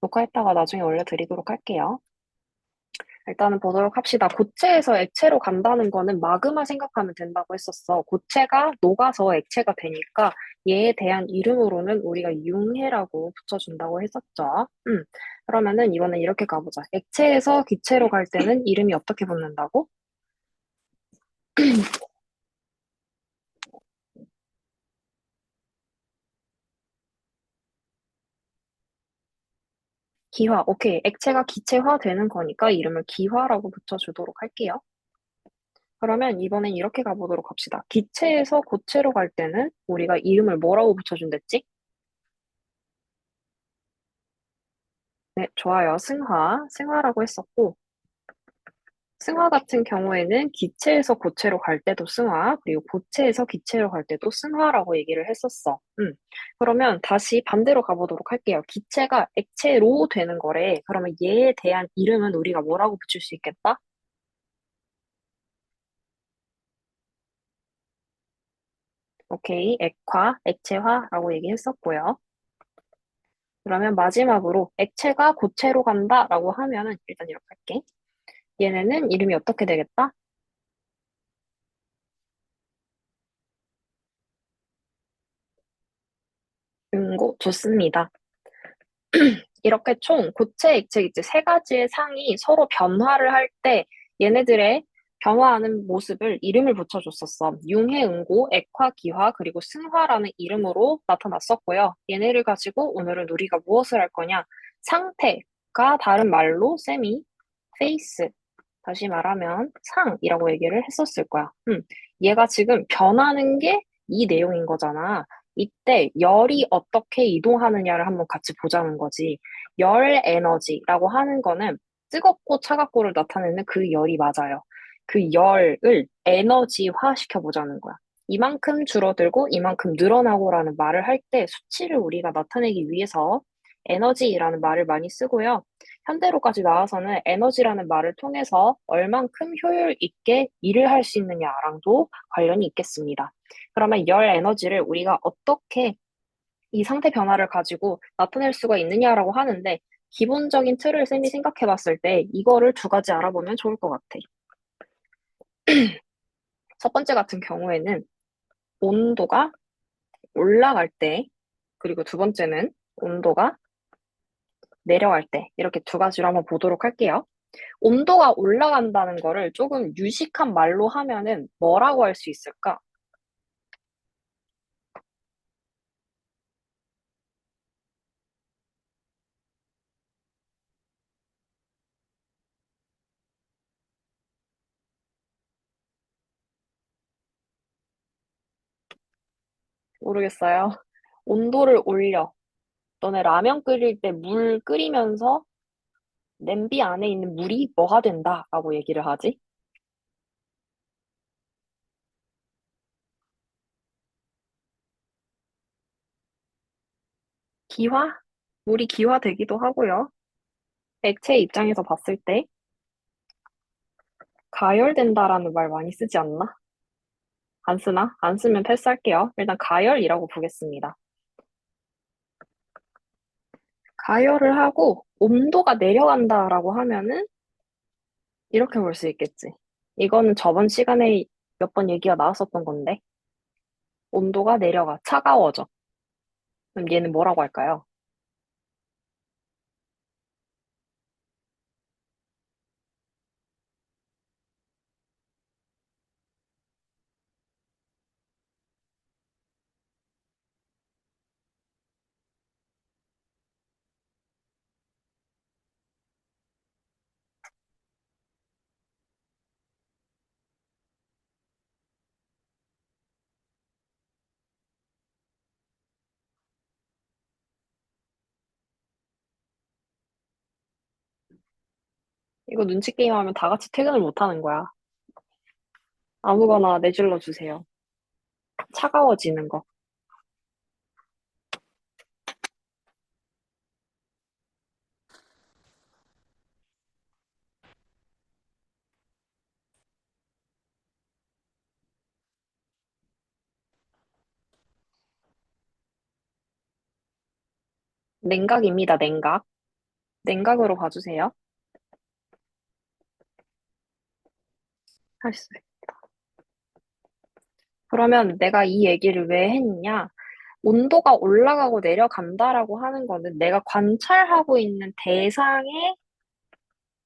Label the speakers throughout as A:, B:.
A: 녹화했다가 나중에 올려드리도록 할게요. 일단은 보도록 합시다. 고체에서 액체로 간다는 거는 마그마 생각하면 된다고 했었어. 고체가 녹아서 액체가 되니까 얘에 대한 이름으로는 우리가 융해라고 붙여준다고 했었죠. 그러면은 이번엔 이렇게 가보자. 액체에서 기체로 갈 때는 이름이 어떻게 붙는다고? 기화. 오케이. 액체가 기체화 되는 거니까 이름을 기화라고 붙여주도록 할게요. 그러면 이번엔 이렇게 가보도록 합시다. 기체에서 고체로 갈 때는 우리가 이름을 뭐라고 붙여준댔지? 네, 좋아요. 승화. 승화라고 했었고, 승화 같은 경우에는 기체에서 고체로 갈 때도 승화, 그리고 고체에서 기체로 갈 때도 승화라고 얘기를 했었어. 그러면 다시 반대로 가보도록 할게요. 기체가 액체로 되는 거래. 그러면 얘에 대한 이름은 우리가 뭐라고 붙일 수 있겠다? 오케이. 액화, 액체화라고 얘기했었고요. 그러면 마지막으로 액체가 고체로 간다라고 하면은 일단 이렇게 할게. 얘네는 이름이 어떻게 되겠다? 응고 좋습니다. 이렇게 총 고체, 액체 이제 세 가지의 상이 서로 변화를 할 때 얘네들의 변화하는 모습을 이름을 붙여줬었어. 융해, 응고, 액화, 기화, 그리고 승화라는 이름으로 나타났었고요. 얘네를 가지고 오늘은 우리가 무엇을 할 거냐? 상태가 다른 말로 세미, 페이스, 다시 말하면 상이라고 얘기를 했었을 거야. 얘가 지금 변하는 게 이 내용인 거잖아. 이때 열이 어떻게 이동하느냐를 한번 같이 보자는 거지. 열 에너지라고 하는 거는 뜨겁고 차갑고를 나타내는 그 열이 맞아요. 그 열을 에너지화 시켜보자는 거야. 이만큼 줄어들고 이만큼 늘어나고라는 말을 할 때 수치를 우리가 나타내기 위해서 에너지라는 말을 많이 쓰고요. 현대로까지 나와서는 에너지라는 말을 통해서 얼만큼 효율 있게 일을 할 수 있느냐랑도 관련이 있겠습니다. 그러면 열 에너지를 우리가 어떻게 이 상태 변화를 가지고 나타낼 수가 있느냐라고 하는데 기본적인 틀을 쌤이 생각해 봤을 때 이거를 두 가지 알아보면 좋을 것 같아. 첫 번째 같은 경우에는 온도가 올라갈 때, 그리고 두 번째는 온도가 내려갈 때, 이렇게 두 가지로 한번 보도록 할게요. 온도가 올라간다는 거를 조금 유식한 말로 하면은 뭐라고 할 수 있을까? 모르겠어요. 온도를 올려. 너네 라면 끓일 때 물 끓이면서 냄비 안에 있는 물이 뭐가 된다라고 얘기를 하지? 기화? 물이 기화되기도 하고요. 액체 입장에서 봤을 때 가열된다라는 말 많이 쓰지 않나? 안 쓰나? 안 쓰면 패스할게요. 일단 가열이라고 보겠습니다. 가열을 하고 온도가 내려간다라고 하면은 이렇게 볼 수 있겠지. 이거는 저번 시간에 몇 번 얘기가 나왔었던 건데 온도가 내려가 차가워져. 그럼 얘는 뭐라고 할까요? 이거 눈치 게임하면 다 같이 퇴근을 못 하는 거야. 아무거나 내질러 주세요. 차가워지는 거. 냉각입니다, 냉각. 냉각으로 봐주세요. 하셨어요. 그러면 내가 이 얘기를 왜 했냐? 온도가 올라가고 내려간다라고 하는 거는 내가 관찰하고 있는 대상의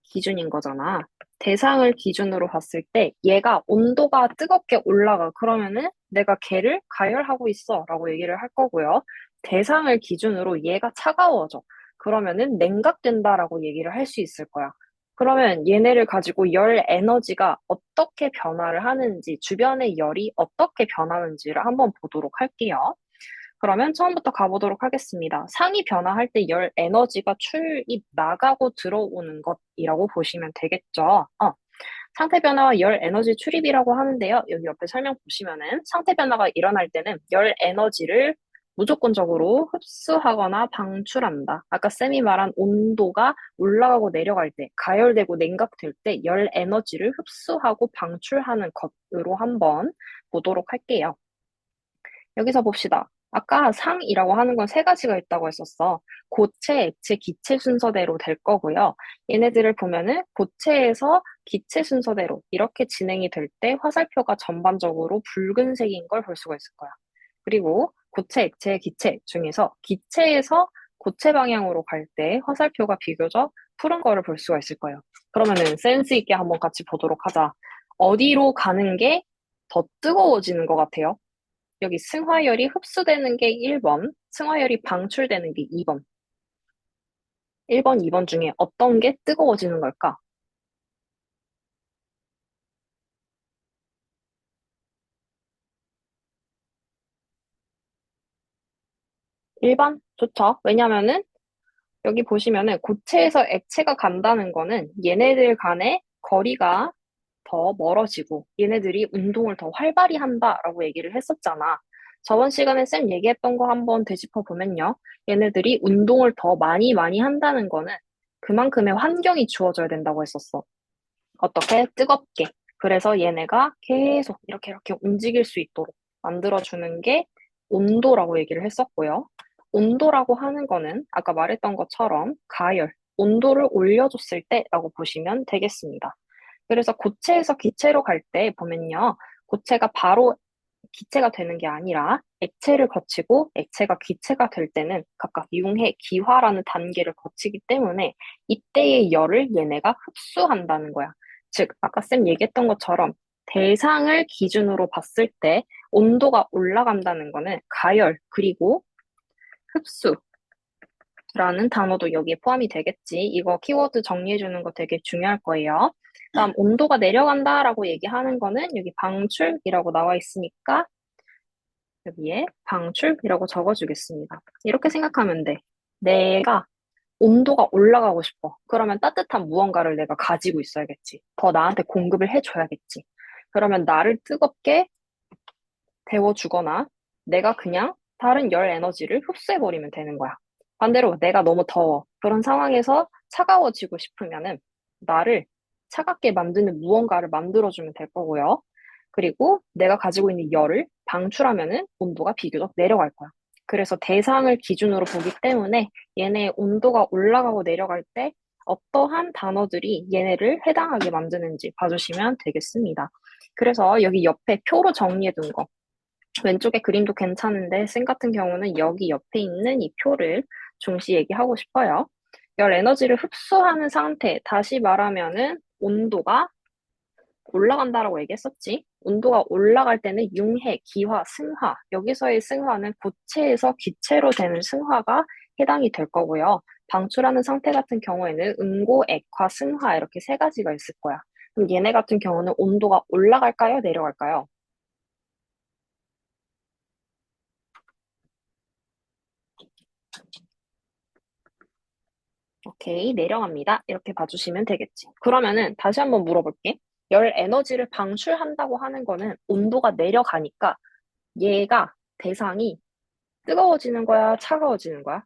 A: 기준인 거잖아. 대상을 기준으로 봤을 때 얘가 온도가 뜨겁게 올라가. 그러면은 내가 걔를 가열하고 있어 라고 얘기를 할 거고요. 대상을 기준으로 얘가 차가워져. 그러면은 냉각된다라고 얘기를 할 수 있을 거야. 그러면 얘네를 가지고 열 에너지가 어떻게 변화를 하는지, 주변의 열이 어떻게 변하는지를 한번 보도록 할게요. 그러면 처음부터 가보도록 하겠습니다. 상이 변화할 때 열 에너지가 출입, 나가고 들어오는 것이라고 보시면 되겠죠. 상태 변화와 열 에너지 출입이라고 하는데요. 여기 옆에 설명 보시면은 상태 변화가 일어날 때는 열 에너지를 무조건적으로 흡수하거나 방출한다. 아까 쌤이 말한 온도가 올라가고 내려갈 때, 가열되고 냉각될 때 열 에너지를 흡수하고 방출하는 것으로 한번 보도록 할게요. 여기서 봅시다. 아까 상이라고 하는 건 세 가지가 있다고 했었어. 고체, 액체, 기체 순서대로 될 거고요. 얘네들을 보면은 고체에서 기체 순서대로 이렇게 진행이 될 때 화살표가 전반적으로 붉은색인 걸 볼 수가 있을 거야. 그리고 고체, 액체, 기체 중에서 기체에서 고체 방향으로 갈 때 화살표가 비교적 푸른 거를 볼 수가 있을 거예요. 그러면은 센스 있게 한번 같이 보도록 하자. 어디로 가는 게 더 뜨거워지는 것 같아요? 여기 승화열이 흡수되는 게 1번, 승화열이 방출되는 게 2번. 1번, 2번 중에 어떤 게 뜨거워지는 걸까? 1번? 좋죠. 왜냐면은 여기 보시면은 고체에서 액체가 간다는 거는 얘네들 간의 거리가 더 멀어지고 얘네들이 운동을 더 활발히 한다라고 얘기를 했었잖아. 저번 시간에 쌤 얘기했던 거 한번 되짚어 보면요. 얘네들이 운동을 더 많이 한다는 거는 그만큼의 환경이 주어져야 된다고 했었어. 어떻게? 뜨겁게. 그래서 얘네가 계속 이렇게 움직일 수 있도록 만들어주는 게 온도라고 얘기를 했었고요. 온도라고 하는 거는 아까 말했던 것처럼 가열, 온도를 올려줬을 때라고 보시면 되겠습니다. 그래서 고체에서 기체로 갈 때 보면요. 고체가 바로 기체가 되는 게 아니라 액체를 거치고 액체가 기체가 될 때는 각각 융해, 기화라는 단계를 거치기 때문에 이때의 열을 얘네가 흡수한다는 거야. 즉, 아까 쌤 얘기했던 것처럼 대상을 기준으로 봤을 때 온도가 올라간다는 거는 가열, 그리고 흡수라는 단어도 여기에 포함이 되겠지. 이거 키워드 정리해 주는 거 되게 중요할 거예요. 다음 온도가 내려간다라고 얘기하는 거는 여기 방출이라고 나와 있으니까 여기에 방출이라고 적어주겠습니다. 이렇게 생각하면 돼. 내가 온도가 올라가고 싶어. 그러면 따뜻한 무언가를 내가 가지고 있어야겠지. 더 나한테 공급을 해줘야겠지. 그러면 나를 뜨겁게 데워주거나 내가 그냥 다른 열 에너지를 흡수해버리면 되는 거야. 반대로 내가 너무 더워. 그런 상황에서 차가워지고 싶으면은 나를 차갑게 만드는 무언가를 만들어주면 될 거고요. 그리고 내가 가지고 있는 열을 방출하면은 온도가 비교적 내려갈 거야. 그래서 대상을 기준으로 보기 때문에 얘네의 온도가 올라가고 내려갈 때 어떠한 단어들이 얘네를 해당하게 만드는지 봐주시면 되겠습니다. 그래서 여기 옆에 표로 정리해 둔 거. 왼쪽에 그림도 괜찮은데 쌤 같은 경우는 여기 옆에 있는 이 표를 중시 얘기하고 싶어요. 열 에너지를 흡수하는 상태, 다시 말하면은 온도가 올라간다라고 얘기했었지. 온도가 올라갈 때는 융해, 기화, 승화. 여기서의 승화는 고체에서 기체로 되는 승화가 해당이 될 거고요. 방출하는 상태 같은 경우에는 응고, 액화, 승화 이렇게 세 가지가 있을 거야. 그럼 얘네 같은 경우는 온도가 올라갈까요? 내려갈까요? 오케이, 내려갑니다. 이렇게 봐주시면 되겠지. 그러면은 다시 한번 물어볼게. 열 에너지를 방출한다고 하는 거는 온도가 내려가니까 얘가 대상이 뜨거워지는 거야, 차가워지는 거야?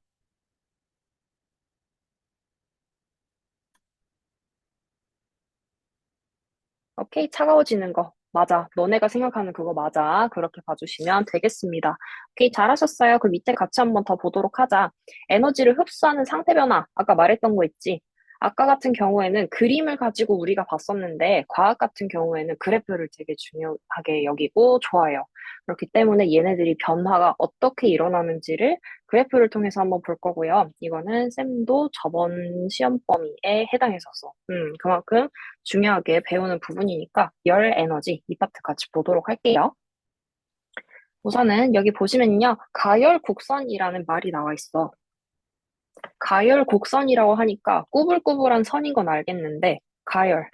A: 오케이, 차가워지는 거. 맞아. 너네가 생각하는 그거 맞아. 그렇게 봐주시면 되겠습니다. 오케이, 잘하셨어요. 그 밑에 같이 한번 더 보도록 하자. 에너지를 흡수하는 상태 변화. 아까 말했던 거 있지? 아까 같은 경우에는 그림을 가지고 우리가 봤었는데, 과학 같은 경우에는 그래프를 되게 중요하게 여기고 좋아요. 그렇기 때문에 얘네들이 변화가 어떻게 일어나는지를 그래프를 통해서 한번 볼 거고요. 이거는 쌤도 저번 시험 범위에 해당했었어. 그만큼 중요하게 배우는 부분이니까 열 에너지 이 파트 같이 보도록 할게요. 우선은 여기 보시면요. 가열곡선이라는 말이 나와 있어. 가열곡선이라고 하니까 꾸불꾸불한 선인 건 알겠는데 가열,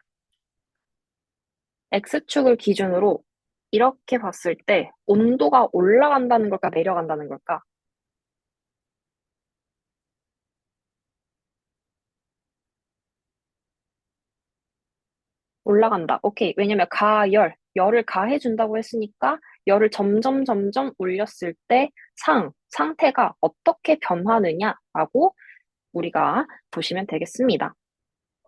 A: X축을 기준으로 이렇게 봤을 때 온도가 올라간다는 걸까 내려간다는 걸까? 올라간다. 오케이. 왜냐면 열을 가해준다고 했으니까 열을 점점 점점 올렸을 때 상태가 어떻게 변하느냐라고 우리가 보시면 되겠습니다.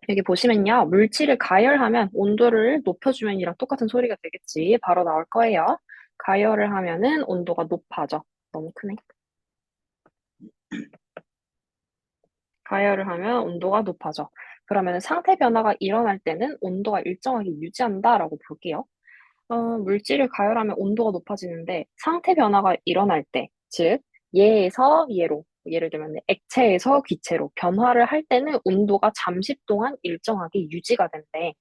A: 여기 보시면요. 물질을 가열하면 온도를 높여주면이랑 똑같은 소리가 되겠지. 바로 나올 거예요. 가열을 하면은 온도가 높아져. 너무 크네. 가열을 하면 온도가 높아져. 그러면 상태 변화가 일어날 때는 온도가 일정하게 유지한다라고 볼게요. 물질을 가열하면 온도가 높아지는데 상태 변화가 일어날 때, 즉 예에서 예로, 예를 들면 액체에서 기체로 변화를 할 때는 온도가 잠시 동안 일정하게 유지가 된대.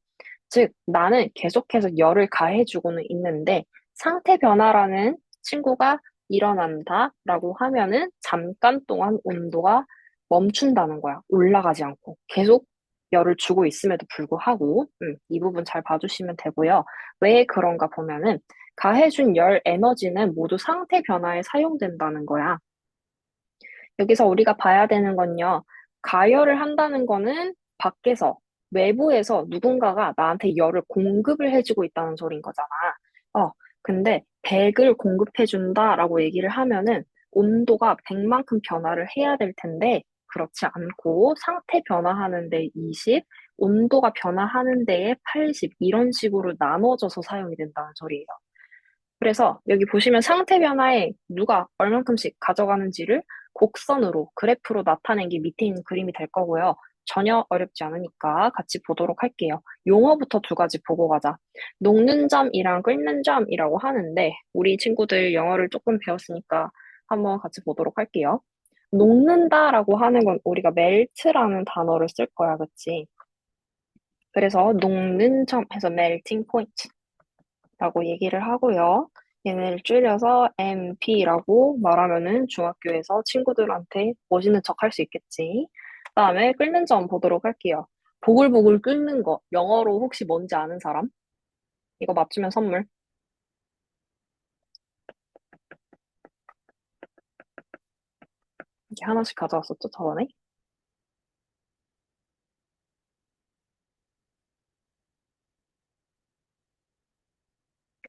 A: 즉 나는 계속해서 열을 가해주고는 있는데 상태 변화라는 친구가 일어난다라고 하면은 잠깐 동안 온도가 멈춘다는 거야. 올라가지 않고 계속 열을 주고 있음에도 불구하고 이 부분 잘 봐주시면 되고요. 왜 그런가 보면은 가해준 열 에너지는 모두 상태 변화에 사용된다는 거야. 여기서 우리가 봐야 되는 건요. 가열을 한다는 거는 밖에서, 외부에서 누군가가 나한테 열을 공급을 해주고 있다는 소린 거잖아. 근데 100을 공급해준다라고 얘기를 하면은 온도가 100만큼 변화를 해야 될 텐데, 그렇지 않고 상태 변화하는 데 20, 온도가 변화하는 데에 80, 이런 식으로 나눠져서 사용이 된다는 소리예요. 그래서 여기 보시면 상태 변화에 누가 얼만큼씩 가져가는지를 곡선으로, 그래프로 나타낸 게 밑에 있는 그림이 될 거고요. 전혀 어렵지 않으니까 같이 보도록 할게요. 용어부터 두 가지 보고 가자. 녹는 점이랑 끓는 점이라고 하는데, 우리 친구들 영어를 조금 배웠으니까 한번 같이 보도록 할게요. 녹는다라고 하는 건 우리가 멜트라는 단어를 쓸 거야, 그치? 그래서 녹는 점에서 melting point. 라고 얘기를 하고요. 얘네를 줄여서 MP라고 말하면은 중학교에서 친구들한테 멋있는 척 할 수 있겠지. 그다음에 끓는 점 보도록 할게요. 보글보글 끓는 거. 영어로 혹시 뭔지 아는 사람? 이거 맞추면 선물. 이렇게 하나씩 가져왔었죠, 저번에?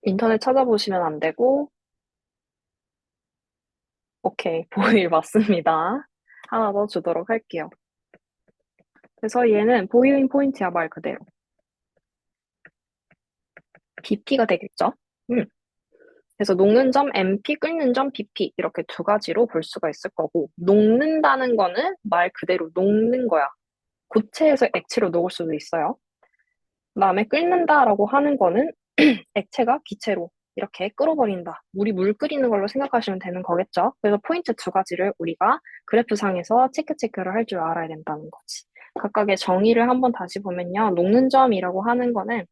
A: 인터넷 찾아보시면 안 되고, 오케이, 보일 맞습니다. 하나 더 주도록 할게요. 그래서 얘는 보일링 포인트야, 말 그대로. BP가 되겠죠? 음. 그래서 녹는 점 MP, 끓는 점 BP 이렇게 두 가지로 볼 수가 있을 거고 녹는다는 거는 말 그대로 녹는 거야. 고체에서 액체로 녹을 수도 있어요. 그다음에 끓는다라고 하는 거는 액체가 기체로 이렇게 끓어버린다. 물이 물 끓이는 걸로 생각하시면 되는 거겠죠. 그래서 포인트 두 가지를 우리가 그래프상에서 체크를 할 줄 알아야 된다는 거지. 각각의 정의를 한번 다시 보면요. 녹는 점이라고 하는 거는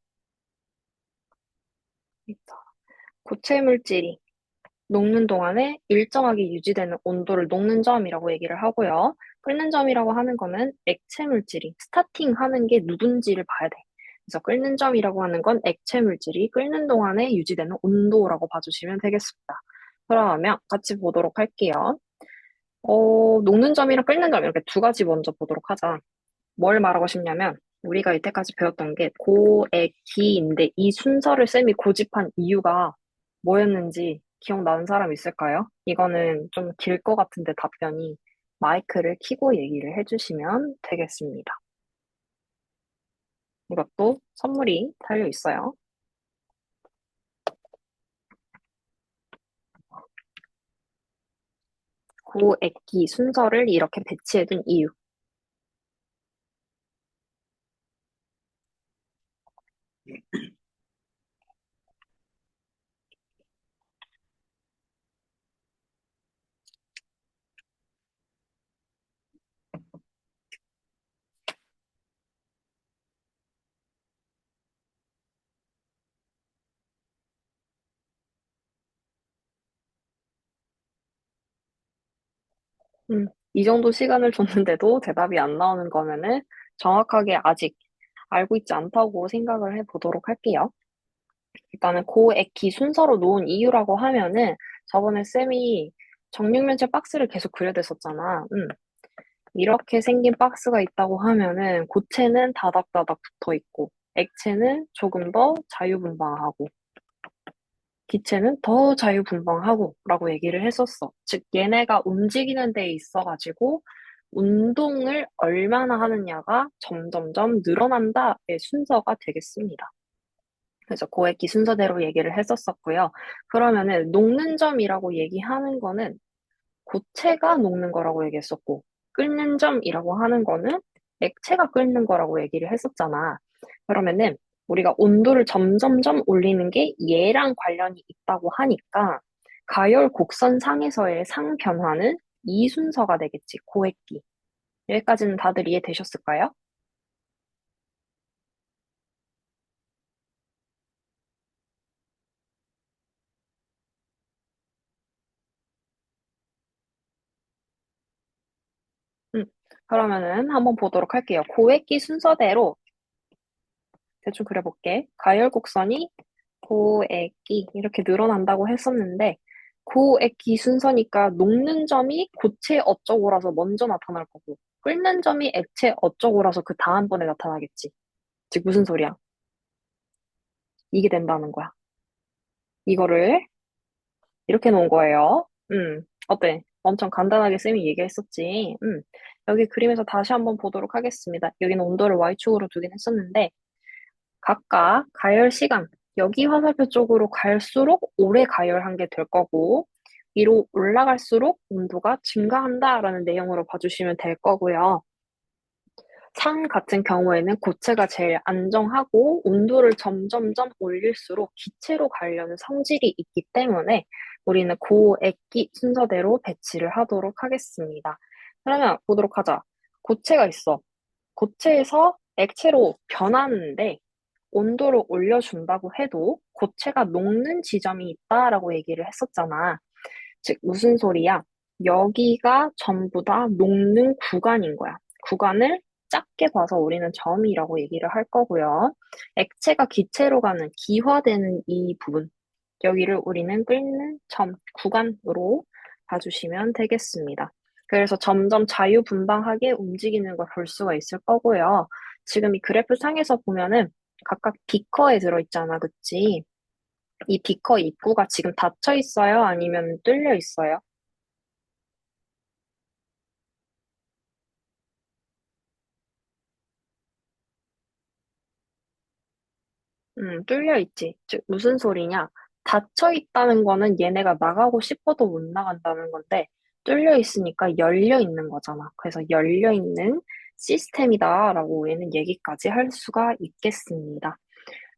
A: 고체 물질이 녹는 동안에 일정하게 유지되는 온도를 녹는 점이라고 얘기를 하고요. 끓는 점이라고 하는 거는 액체 물질이 스타팅 하는 게 누군지를 봐야 돼. 그래서 끓는 점이라고 하는 건 액체 물질이 끓는 동안에 유지되는 온도라고 봐주시면 되겠습니다. 그러면 같이 보도록 할게요. 녹는 점이랑 끓는 점 이렇게 두 가지 먼저 보도록 하자. 뭘 말하고 싶냐면 우리가 이때까지 배웠던 게 고, 액, 기인데 이 순서를 쌤이 고집한 이유가 뭐였는지 기억나는 사람 있을까요? 이거는 좀 길 것 같은데 답변이 마이크를 켜고 얘기를 해주시면 되겠습니다. 이것도 선물이 달려 있어요. 고액기 순서를 이렇게 배치해둔 이유. 이 정도 시간을 줬는데도 대답이 안 나오는 거면은 정확하게 아직 알고 있지 않다고 생각을 해보도록 할게요. 일단은 고액기 순서로 놓은 이유라고 하면은 저번에 쌤이 정육면체 박스를 계속 그려댔었잖아. 이렇게 생긴 박스가 있다고 하면은 고체는 다닥다닥 붙어 있고 액체는 조금 더 자유분방하고 기체는 더 자유분방하고 라고 얘기를 했었어. 즉 얘네가 움직이는 데에 있어가지고 운동을 얼마나 하느냐가 점점점 늘어난다의 순서가 되겠습니다. 그래서 고액기 순서대로 얘기를 했었었고요. 그러면은 녹는 점이라고 얘기하는 거는 고체가 녹는 거라고 얘기했었고, 끓는 점이라고 하는 거는 액체가 끓는 거라고 얘기를 했었잖아. 그러면은 우리가 온도를 점점점 올리는 게 얘랑 관련이 있다고 하니까 가열 곡선상에서의 상 변화는 이 순서가 되겠지, 고액기. 여기까지는 다들 이해되셨을까요? 음, 그러면은 한번 보도록 할게요. 고액기 순서대로 대충 그려볼게. 가열 곡선이 고액기 이렇게 늘어난다고 했었는데 고액기 순서니까 녹는 점이 고체 어쩌고라서 먼저 나타날 거고 끓는 점이 액체 어쩌고라서 그 다음번에 나타나겠지. 즉 무슨 소리야? 이게 된다는 거야. 이거를 이렇게 놓은 거예요. 어때? 엄청 간단하게 쌤이 얘기했었지. 여기 그림에서 다시 한번 보도록 하겠습니다. 여기는 온도를 Y축으로 두긴 했었는데 각각 가열 시간, 여기 화살표 쪽으로 갈수록 오래 가열한 게 될 거고, 위로 올라갈수록 온도가 증가한다라는 내용으로 봐주시면 될 거고요. 산 같은 경우에는 고체가 제일 안정하고 온도를 점점점 올릴수록 기체로 가려는 성질이 있기 때문에 우리는 고액기 순서대로 배치를 하도록 하겠습니다. 그러면 보도록 하자. 고체가 있어. 고체에서 액체로 변하는데 온도를 올려준다고 해도 고체가 녹는 지점이 있다라고 얘기를 했었잖아. 즉, 무슨 소리야? 여기가 전부 다 녹는 구간인 거야. 구간을 작게 봐서 우리는 점이라고 얘기를 할 거고요. 액체가 기체로 가는 기화되는 이 부분, 여기를 우리는 끓는 점, 구간으로 봐주시면 되겠습니다. 그래서 점점 자유분방하게 움직이는 걸 볼 수가 있을 거고요. 지금 이 그래프 상에서 보면은 각각 비커에 들어있잖아, 그치? 이 비커 입구가 지금 닫혀 있어요? 아니면 뚫려 있어요? 뚫려 있지. 즉, 무슨 소리냐? 닫혀 있다는 거는 얘네가 나가고 싶어도 못 나간다는 건데, 뚫려 있으니까 열려 있는 거잖아. 그래서 열려 있는 시스템이다라고 얘는 얘기까지 할 수가 있겠습니다.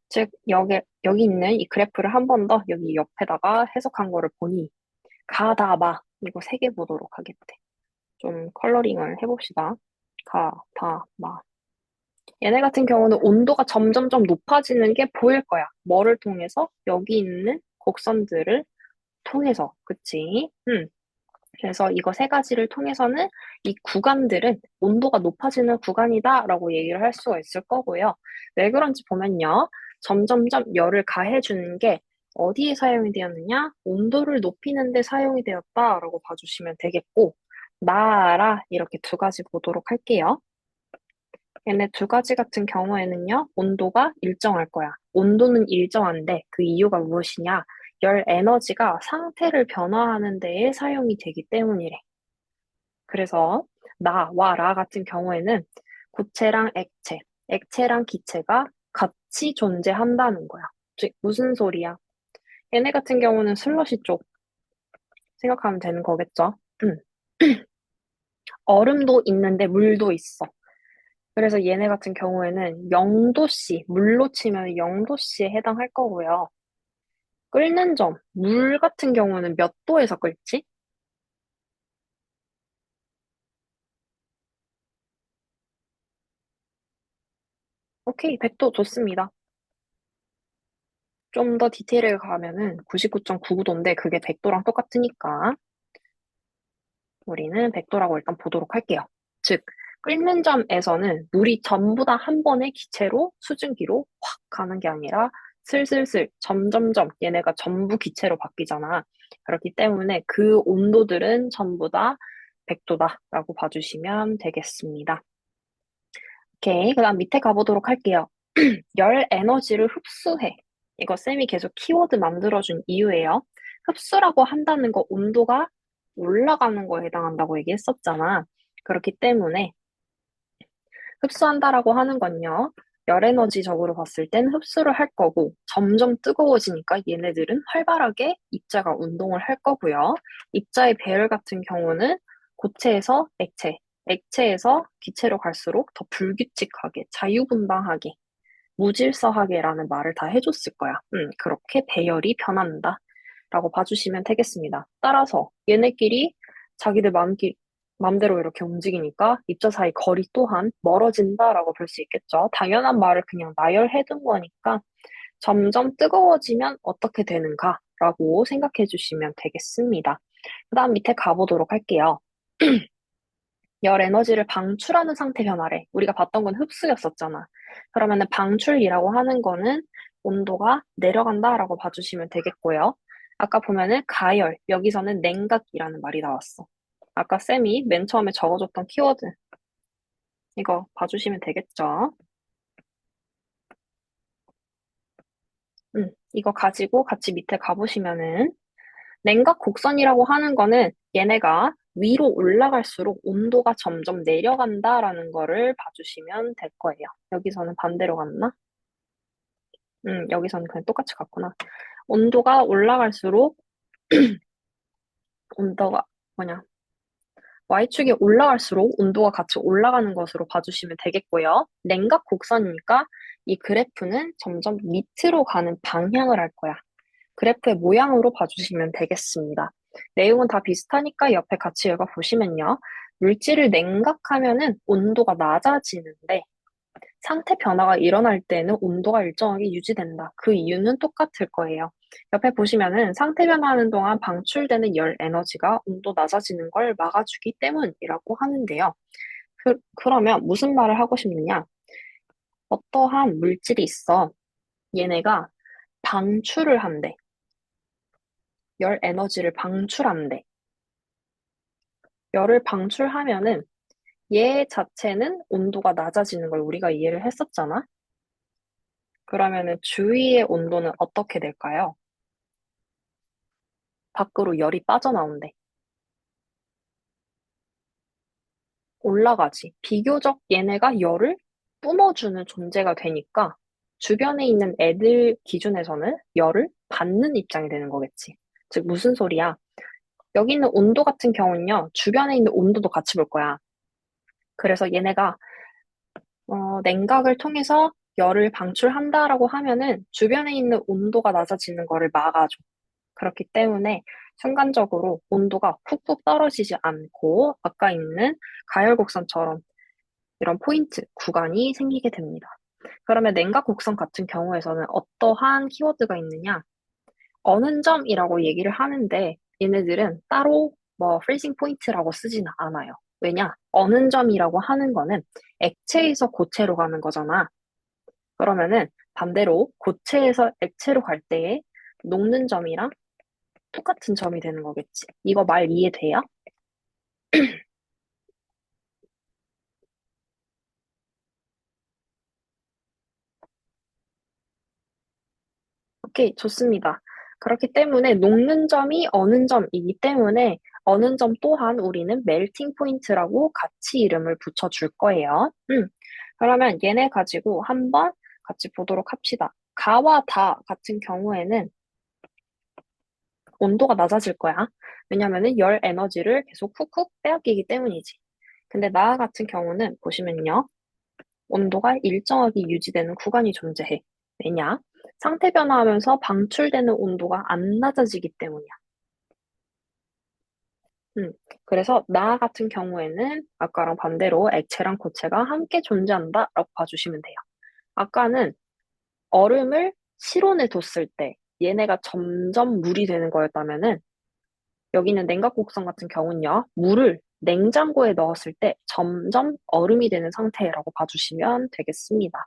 A: 즉, 여기 있는 이 그래프를 한 번 더 여기 옆에다가 해석한 거를 보니, 가다마. 이거 세 개 보도록 하겠대. 좀 컬러링을 해봅시다. 가다마. 얘네 같은 경우는 온도가 점점점 높아지는 게 보일 거야. 뭐를 통해서? 여기 있는 곡선들을 통해서. 그치? 그래서 이거 세 가지를 통해서는 이 구간들은 온도가 높아지는 구간이다라고 얘기를 할 수가 있을 거고요. 왜 그런지 보면요. 점점점 열을 가해주는 게 어디에 사용이 되었느냐? 온도를 높이는 데 사용이 되었다라고 봐주시면 되겠고, 나라 이렇게 두 가지 보도록 할게요. 얘네 두 가지 같은 경우에는요, 온도가 일정할 거야. 온도는 일정한데 그 이유가 무엇이냐? 열 에너지가 상태를 변화하는 데에 사용이 되기 때문이래. 그래서 나와 라 같은 경우에는 고체랑 액체, 액체랑 기체가 같이 존재한다는 거야. 즉, 무슨 소리야? 얘네 같은 경우는 슬러시 쪽 생각하면 되는 거겠죠? 음. 얼음도 있는데 물도 있어. 그래서 얘네 같은 경우에는 0도씨, 물로 치면 0도씨에 해당할 거고요. 끓는 점, 물 같은 경우는 몇 도에서 끓지? 오케이, 100도 좋습니다. 좀 더 디테일하게 가면은 99.99도인데 그게 100도랑 똑같으니까 우리는 100도라고 일단 보도록 할게요. 즉, 끓는 점에서는 물이 전부 다 한 번에 기체로 수증기로 확 가는 게 아니라 슬슬슬 점점점 얘네가 전부 기체로 바뀌잖아. 그렇기 때문에 그 온도들은 전부 다 100도다라고 봐주시면 되겠습니다. 오케이. 그다음 밑에 가보도록 할게요. 열 에너지를 흡수해. 이거 쌤이 계속 키워드 만들어준 이유예요. 흡수라고 한다는 거 온도가 올라가는 거에 해당한다고 얘기했었잖아. 그렇기 때문에 흡수한다라고 하는 건요. 열 에너지적으로 봤을 땐 흡수를 할 거고 점점 뜨거워지니까 얘네들은 활발하게 입자가 운동을 할 거고요. 입자의 배열 같은 경우는 고체에서 액체, 액체에서 기체로 갈수록 더 불규칙하게, 자유분방하게 무질서하게라는 말을 다 해줬을 거야. 그렇게 배열이 변한다. 라고 봐주시면 되겠습니다. 따라서 얘네끼리 자기들 마음대로 이렇게 움직이니까 입자 사이 거리 또한 멀어진다라고 볼 수 있겠죠. 당연한 말을 그냥 나열해둔 거니까 점점 뜨거워지면 어떻게 되는가라고 생각해 주시면 되겠습니다. 그 다음 밑에 가보도록 할게요. 열 에너지를 방출하는 상태 변화래. 우리가 봤던 건 흡수였었잖아. 그러면은 방출이라고 하는 거는 온도가 내려간다라고 봐주시면 되겠고요. 아까 보면은 가열, 여기서는 냉각이라는 말이 나왔어. 아까 쌤이 맨 처음에 적어줬던 키워드, 이거 봐주시면 되겠죠? 이거 가지고 같이 밑에 가보시면은 냉각 곡선이라고 하는 거는 얘네가 위로 올라갈수록 온도가 점점 내려간다라는 거를 봐주시면 될 거예요. 여기서는 반대로 갔나? 여기서는 그냥 똑같이 갔구나. 온도가 올라갈수록 온도가 뭐냐? Y축이 올라갈수록 온도가 같이 올라가는 것으로 봐주시면 되겠고요. 냉각 곡선이니까 이 그래프는 점점 밑으로 가는 방향을 할 거야. 그래프의 모양으로 봐주시면 되겠습니다. 내용은 다 비슷하니까 옆에 같이 읽어보시면요. 물질을 냉각하면은 온도가 낮아지는데 상태 변화가 일어날 때는 온도가 일정하게 유지된다. 그 이유는 똑같을 거예요. 옆에 보시면은 상태 변화하는 동안 방출되는 열 에너지가 온도 낮아지는 걸 막아주기 때문이라고 하는데요. 그러면 무슨 말을 하고 싶느냐? 어떠한 물질이 있어. 얘네가 방출을 한대. 열 에너지를 방출한대. 열을 방출하면은 얘 자체는 온도가 낮아지는 걸 우리가 이해를 했었잖아? 그러면은 주위의 온도는 어떻게 될까요? 밖으로 열이 빠져나온대. 올라가지. 비교적 얘네가 열을 뿜어주는 존재가 되니까 주변에 있는 애들 기준에서는 열을 받는 입장이 되는 거겠지. 즉, 무슨 소리야? 여기 있는 온도 같은 경우는요, 주변에 있는 온도도 같이 볼 거야. 그래서 얘네가 냉각을 통해서 열을 방출한다라고 하면은 주변에 있는 온도가 낮아지는 거를 막아줘. 그렇기 때문에 순간적으로 온도가 훅훅 떨어지지 않고 아까 있는 가열곡선처럼 이런 포인트, 구간이 생기게 됩니다. 그러면 냉각 곡선 같은 경우에서는 어떠한 키워드가 있느냐? 어느 점이라고 얘기를 하는데 얘네들은 따로 뭐 프리징 포인트라고 쓰지는 않아요. 왜냐? 어느 점이라고 하는 거는 액체에서 고체로 가는 거잖아. 그러면은 반대로 고체에서 액체로 갈 때에 녹는 점이랑 똑같은 점이 되는 거겠지. 이거 말 이해돼요? 오케이, 좋습니다. 그렇기 때문에 녹는 점이 어느 점이기 때문에 어느 점 또한 우리는 멜팅 포인트라고 같이 이름을 붙여줄 거예요. 그러면 얘네 가지고 한번 같이 보도록 합시다. 가와 다 같은 경우에는 온도가 낮아질 거야. 왜냐면은 열 에너지를 계속 훅훅 빼앗기기 때문이지. 근데 나 같은 경우는 보시면요. 온도가 일정하게 유지되는 구간이 존재해. 왜냐? 상태 변화하면서 방출되는 온도가 안 낮아지기 때문이야. 음, 그래서 나 같은 경우에는 아까랑 반대로 액체랑 고체가 함께 존재한다라고 봐주시면 돼요. 아까는 얼음을 실온에 뒀을 때 얘네가 점점 물이 되는 거였다면은 여기는 냉각곡선 같은 경우는요, 물을 냉장고에 넣었을 때 점점 얼음이 되는 상태라고 봐주시면 되겠습니다.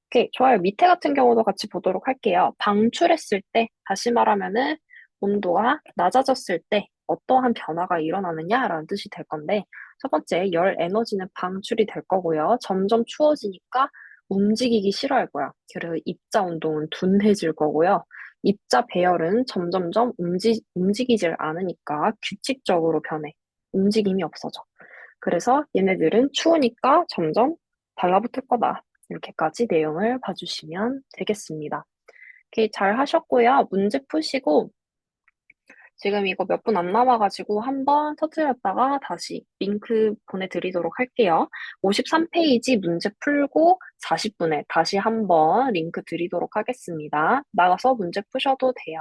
A: 오케이, 좋아요. 밑에 같은 경우도 같이 보도록 할게요. 방출했을 때, 다시 말하면은 온도가 낮아졌을 때 어떠한 변화가 일어나느냐라는 뜻이 될 건데, 첫 번째, 열 에너지는 방출이 될 거고요. 점점 추워지니까 움직이기 싫어할 거야. 그래서 입자 운동은 둔해질 거고요. 입자 배열은 점점점 움직이질 않으니까 규칙적으로 변해. 움직임이 없어져. 그래서 얘네들은 추우니까 점점 달라붙을 거다. 이렇게까지 내용을 봐주시면 되겠습니다. 이렇게 잘 하셨고요. 문제 푸시고 지금 이거 몇 분 안 남아가지고 한번 터뜨렸다가 다시 링크 보내드리도록 할게요. 53페이지 문제 풀고 40분에 다시 한번 링크 드리도록 하겠습니다. 나가서 문제 푸셔도 돼요.